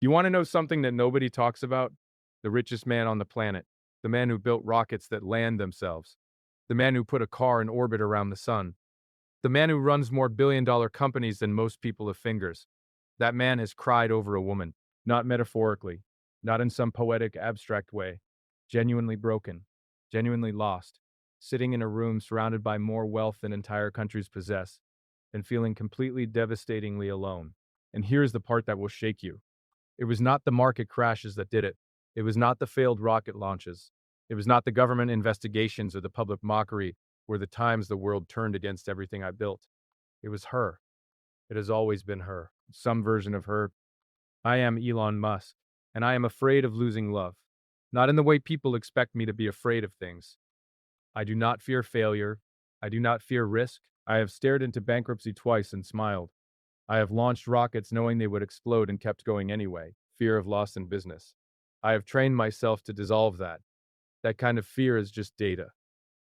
You want to know something that nobody talks about? The richest man on the planet. The man who built rockets that land themselves. The man who put a car in orbit around the sun. The man who runs more billion-dollar companies than most people have fingers. That man has cried over a woman. Not metaphorically. Not in some poetic, abstract way. Genuinely broken. Genuinely lost. Sitting in a room surrounded by more wealth than entire countries possess. And feeling completely devastatingly alone. And here's the part that will shake you. It was not the market crashes that did it. It was not the failed rocket launches. It was not the government investigations or the public mockery were the times the world turned against everything I built. It was her. It has always been her. Some version of her. I am Elon Musk, and I am afraid of losing love. Not in the way people expect me to be afraid of things. I do not fear failure. I do not fear risk. I have stared into bankruptcy twice and smiled. I have launched rockets knowing they would explode and kept going anyway. Fear of loss in business. I have trained myself to dissolve that. That kind of fear is just data.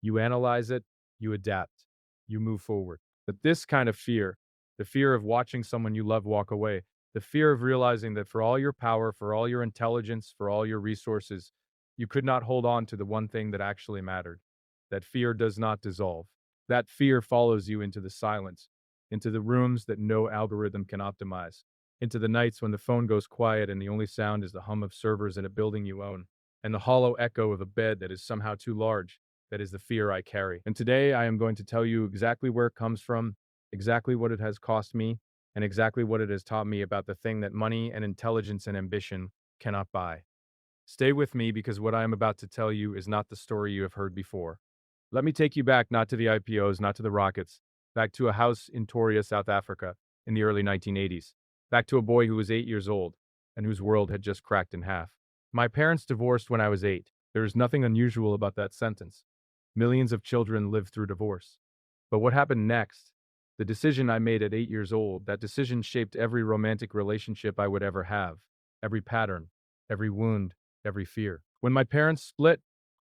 You analyze it, you adapt, you move forward. But this kind of fear, the fear of watching someone you love walk away, the fear of realizing that for all your power, for all your intelligence, for all your resources, you could not hold on to the one thing that actually mattered. That fear does not dissolve. That fear follows you into the silence, into the rooms that no algorithm can optimize, into the nights when the phone goes quiet and the only sound is the hum of servers in a building you own, and the hollow echo of a bed that is somehow too large. That is the fear I carry. And today I am going to tell you exactly where it comes from, exactly what it has cost me, and exactly what it has taught me about the thing that money and intelligence and ambition cannot buy. Stay with me because what I am about to tell you is not the story you have heard before. Let me take you back not to the IPOs, not to the rockets, back to a house in Toria, South Africa in the early 1980s, back to a boy who was 8 years old and whose world had just cracked in half. My parents divorced when I was 8. There is nothing unusual about that sentence. Millions of children live through divorce. But what happened next? The decision I made at 8 years old, that decision shaped every romantic relationship I would ever have, every pattern, every wound, every fear. When my parents split,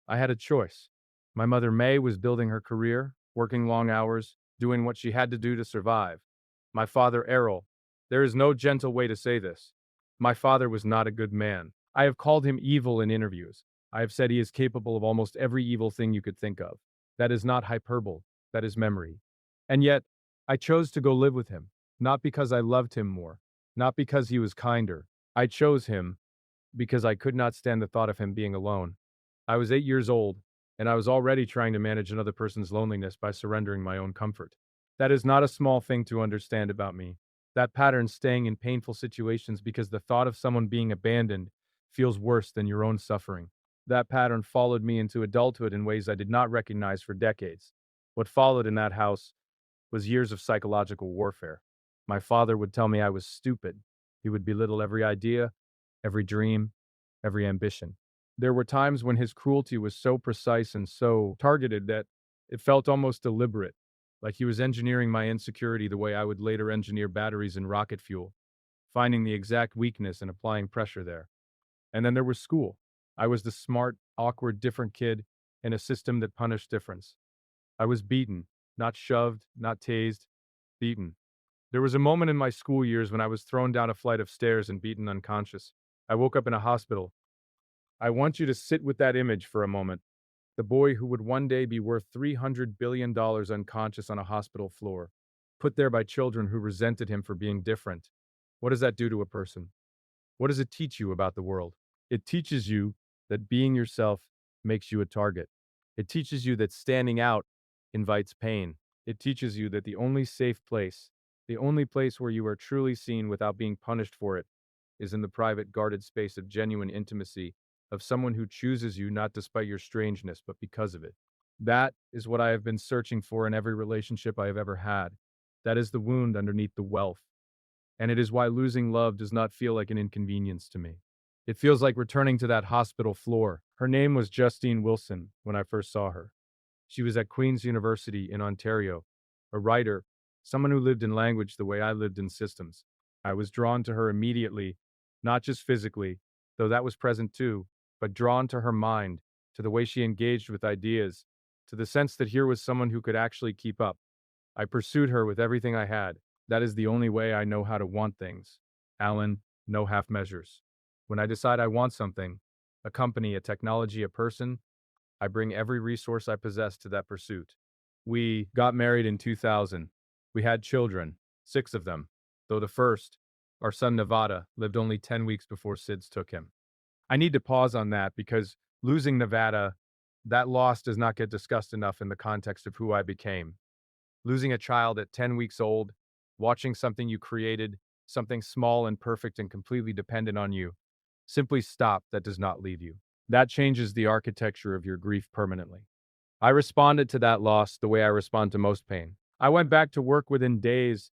I had a choice. My mother, May, was building her career, working long hours, doing what she had to do to survive. My father, Errol, there is no gentle way to say this. My father was not a good man. I have called him evil in interviews. I have said he is capable of almost every evil thing you could think of. That is not hyperbole, that is memory. And yet, I chose to go live with him, not because I loved him more, not because he was kinder. I chose him because I could not stand the thought of him being alone. I was 8 years old, and I was already trying to manage another person's loneliness by surrendering my own comfort. That is not a small thing to understand about me. That pattern staying in painful situations because the thought of someone being abandoned feels worse than your own suffering. That pattern followed me into adulthood in ways I did not recognize for decades. What followed in that house was years of psychological warfare. My father would tell me I was stupid. He would belittle every idea, every dream, every ambition. There were times when his cruelty was so precise and so targeted that it felt almost deliberate, like he was engineering my insecurity the way I would later engineer batteries in rocket fuel, finding the exact weakness and applying pressure there. And then there was school. I was the smart, awkward, different kid in a system that punished difference. I was beaten, not shoved, not tased, beaten. There was a moment in my school years when I was thrown down a flight of stairs and beaten unconscious. I woke up in a hospital. I want you to sit with that image for a moment. The boy who would one day be worth $300 billion unconscious on a hospital floor, put there by children who resented him for being different. What does that do to a person? What does it teach you about the world? It teaches you that being yourself makes you a target. It teaches you that standing out invites pain. It teaches you that the only safe place, the only place where you are truly seen without being punished for it, is in the private, guarded space of genuine intimacy, of someone who chooses you not despite your strangeness, but because of it. That is what I have been searching for in every relationship I have ever had. That is the wound underneath the wealth. And it is why losing love does not feel like an inconvenience to me. It feels like returning to that hospital floor. Her name was Justine Wilson when I first saw her. She was at Queen's University in Ontario, a writer, someone who lived in language the way I lived in systems. I was drawn to her immediately, not just physically, though that was present too, but drawn to her mind, to the way she engaged with ideas, to the sense that here was someone who could actually keep up. I pursued her with everything I had. That is the only way I know how to want things. Alan, no half measures. When I decide I want something, a company, a technology, a person, I bring every resource I possess to that pursuit. We got married in 2000. We had children, 6 of them, though the first, our son Nevada, lived only 10 weeks before SIDS took him. I need to pause on that because losing Nevada, that loss does not get discussed enough in the context of who I became. Losing a child at 10 weeks old, watching something you created, something small and perfect and completely dependent on you, simply stop, that does not leave you. That changes the architecture of your grief permanently. I responded to that loss the way I respond to most pain. I went back to work within days,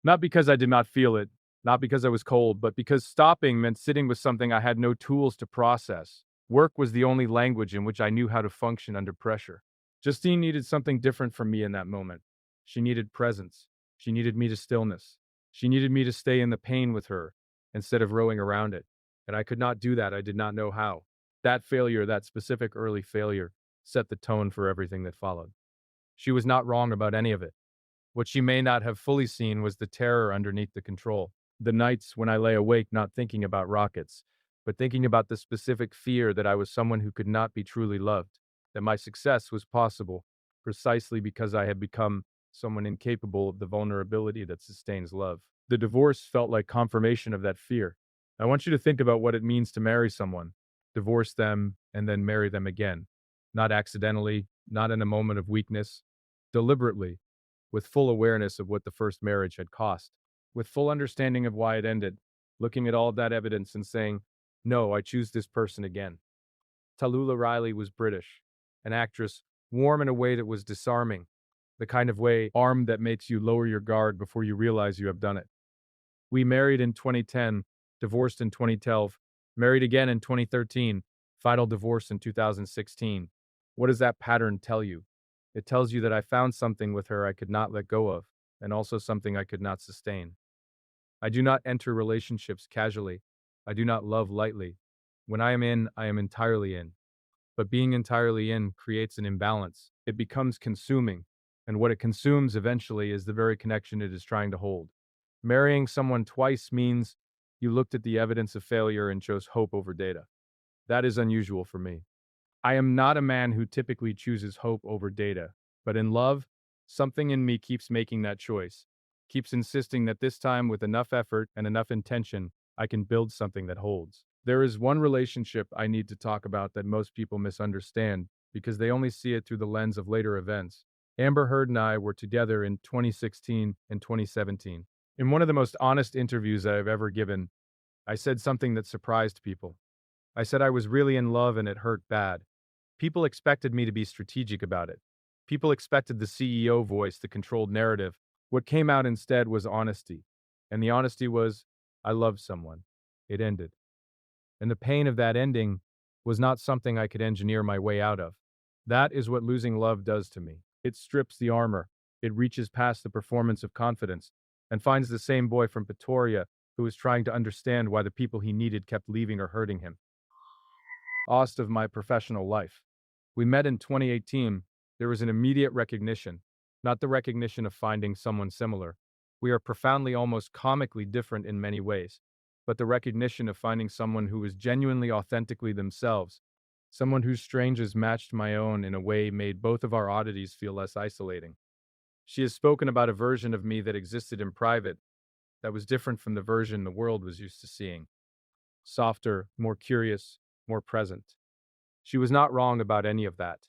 not because I did not feel it, not because I was cold, but because stopping meant sitting with something I had no tools to process. Work was the only language in which I knew how to function under pressure. Justine needed something different from me in that moment. She needed presence. She needed me to stillness. She needed me to stay in the pain with her instead of rowing around it. And I could not do that. I did not know how. That failure, that specific early failure, set the tone for everything that followed. She was not wrong about any of it. What she may not have fully seen was the terror underneath the control. The nights when I lay awake not thinking about rockets, but thinking about the specific fear that I was someone who could not be truly loved, that my success was possible precisely because I had become someone incapable of the vulnerability that sustains love. The divorce felt like confirmation of that fear. I want you to think about what it means to marry someone, divorce them, and then marry them again. Not accidentally, not in a moment of weakness, deliberately, with full awareness of what the first marriage had cost, with full understanding of why it ended, looking at all of that evidence and saying, no, I choose this person again. Tallulah Riley was British, an actress warm in a way that was disarming, the kind of way armed that makes you lower your guard before you realize you have done it. We married in 2010, divorced in 2012, married again in 2013, final divorce in 2016. What does that pattern tell you? It tells you that I found something with her I could not let go of, and also something I could not sustain. I do not enter relationships casually. I do not love lightly. When I am in, I am entirely in. But being entirely in creates an imbalance. It becomes consuming, and what it consumes eventually is the very connection it is trying to hold. Marrying someone twice means you looked at the evidence of failure and chose hope over data. That is unusual for me. I am not a man who typically chooses hope over data, but in love, something in me keeps making that choice, keeps insisting that this time, with enough effort and enough intention, I can build something that holds. There is one relationship I need to talk about that most people misunderstand because they only see it through the lens of later events. Amber Heard and I were together in 2016 and 2017. In one of the most honest interviews I have ever given, I said something that surprised people. I said I was really in love and it hurt bad. People expected me to be strategic about it. People expected the CEO voice, the controlled narrative. What came out instead was honesty. And the honesty was, I loved someone. It ended. And the pain of that ending was not something I could engineer my way out of. That is what losing love does to me. It strips the armor. It reaches past the performance of confidence and finds the same boy from Pretoria who was trying to understand why the people he needed kept leaving or hurting him. Lost of my professional life. We met in 2018. There was an immediate recognition, not the recognition of finding someone similar. We are profoundly, almost comically different in many ways, but the recognition of finding someone who was genuinely, authentically themselves, someone whose stranges matched my own in a way made both of our oddities feel less isolating. She has spoken about a version of me that existed in private, that was different from the version the world was used to seeing. Softer, more curious, more present. She was not wrong about any of that.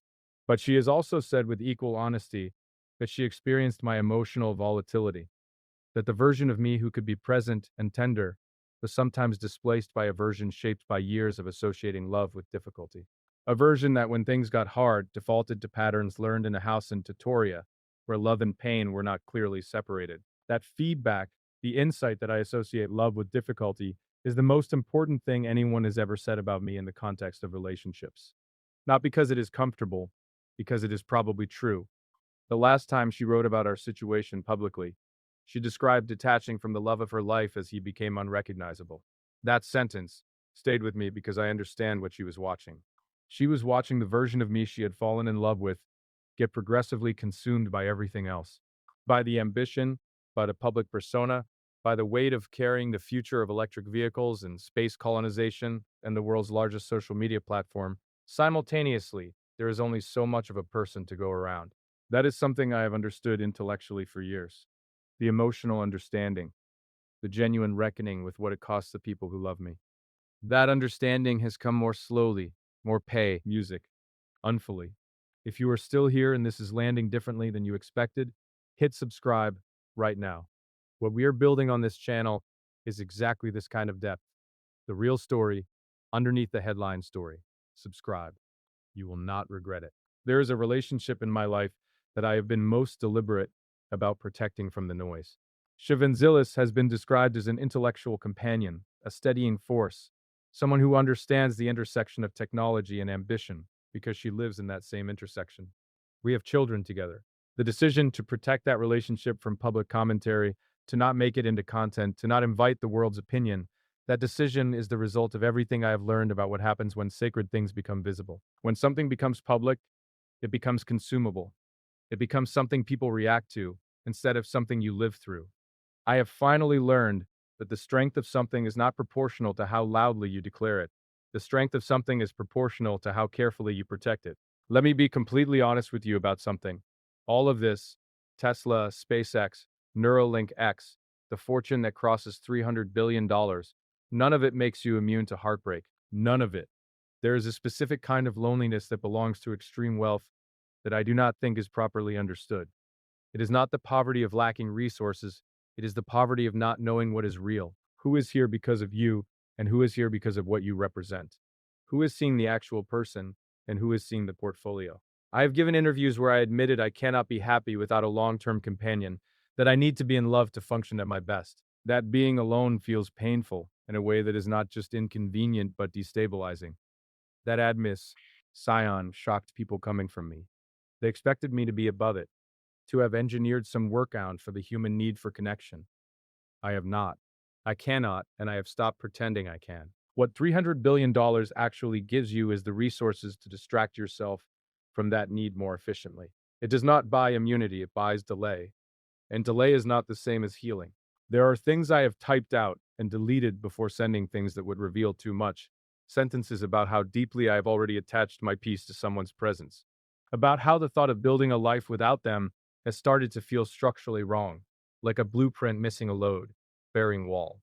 But she has also said with equal honesty that she experienced my emotional volatility, that the version of me who could be present and tender was sometimes displaced by a version shaped by years of associating love with difficulty. A version that, when things got hard, defaulted to patterns learned in a house in Pretoria, where love and pain were not clearly separated. That feedback, the insight that I associate love with difficulty, is the most important thing anyone has ever said about me in the context of relationships. Not because it is comfortable, because it is probably true. The last time she wrote about our situation publicly, she described detaching from the love of her life as he became unrecognizable. That sentence stayed with me because I understand what she was watching. She was watching the version of me she had fallen in love with get progressively consumed by everything else, by the ambition, by the public persona, by the weight of carrying the future of electric vehicles and space colonization and the world's largest social media platform. Simultaneously, there is only so much of a person to go around. That is something I have understood intellectually for years. The emotional understanding, the genuine reckoning with what it costs the people who love me. That understanding has come more slowly, more music, unfully. If you are still here and this is landing differently than you expected, hit subscribe right now. What we are building on this channel is exactly this kind of depth. The real story underneath the headline story. Subscribe. You will not regret it. There is a relationship in my life that I have been most deliberate about protecting from the noise. Shivanzilis has been described as an intellectual companion, a steadying force, someone who understands the intersection of technology and ambition because she lives in that same intersection. We have children together. The decision to protect that relationship from public commentary, to not make it into content, to not invite the world's opinion, that decision is the result of everything I have learned about what happens when sacred things become visible. When something becomes public, it becomes consumable. It becomes something people react to instead of something you live through. I have finally learned that the strength of something is not proportional to how loudly you declare it. The strength of something is proportional to how carefully you protect it. Let me be completely honest with you about something. All of this, Tesla, SpaceX, Neuralink X, the fortune that crosses $300 billion, none of it makes you immune to heartbreak. None of it. There is a specific kind of loneliness that belongs to extreme wealth that I do not think is properly understood. It is not the poverty of lacking resources, it is the poverty of not knowing what is real. Who is here because of you, and who is here because of what you represent? Who is seeing the actual person, and who is seeing the portfolio? I have given interviews where I admitted I cannot be happy without a long term companion, that I need to be in love to function at my best. That being alone feels painful in a way that is not just inconvenient but destabilizing. That admiss, scion shocked people coming from me. They expected me to be above it, to have engineered some workaround for the human need for connection. I have not. I cannot, and I have stopped pretending I can. What $300 billion actually gives you is the resources to distract yourself from that need more efficiently. It does not buy immunity, it buys delay. And delay is not the same as healing. There are things I have typed out and deleted before sending things that would reveal too much. Sentences about how deeply I have already attached my peace to someone's presence. About how the thought of building a life without them has started to feel structurally wrong, like a blueprint missing a load, bearing wall.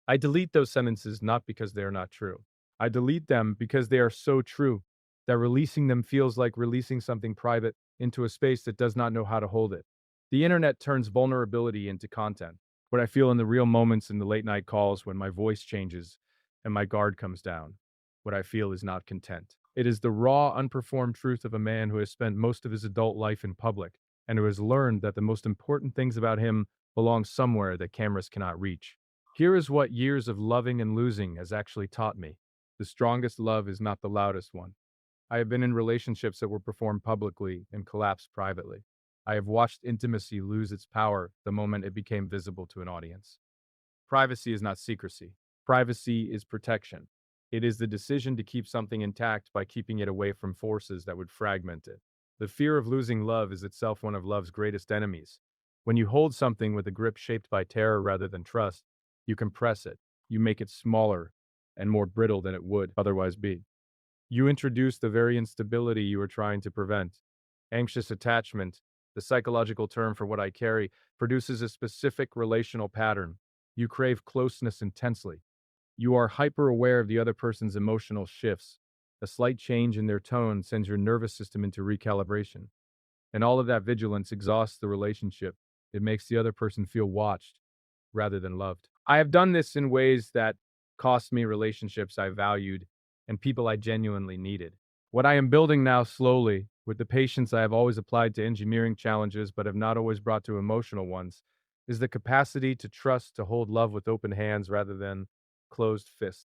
I delete those sentences not because they are not true. I delete them because they are so true that releasing them feels like releasing something private into a space that does not know how to hold it. The internet turns vulnerability into content. What I feel in the real moments in the late night calls when my voice changes and my guard comes down. What I feel is not content. It is the raw, unperformed truth of a man who has spent most of his adult life in public and who has learned that the most important things about him belong somewhere that cameras cannot reach. Here is what years of loving and losing has actually taught me. The strongest love is not the loudest one. I have been in relationships that were performed publicly and collapsed privately. I have watched intimacy lose its power the moment it became visible to an audience. Privacy is not secrecy. Privacy is protection. It is the decision to keep something intact by keeping it away from forces that would fragment it. The fear of losing love is itself one of love's greatest enemies. When you hold something with a grip shaped by terror rather than trust, you compress it. You make it smaller and more brittle than it would otherwise be. You introduce the very instability you are trying to prevent. Anxious attachment, the psychological term for what I carry, produces a specific relational pattern. You crave closeness intensely. You are hyper aware of the other person's emotional shifts. A slight change in their tone sends your nervous system into recalibration. And all of that vigilance exhausts the relationship. It makes the other person feel watched rather than loved. I have done this in ways that cost me relationships I valued and people I genuinely needed. What I am building now slowly, with the patience I have always applied to engineering challenges but have not always brought to emotional ones, is the capacity to trust, to hold love with open hands rather than closed fists.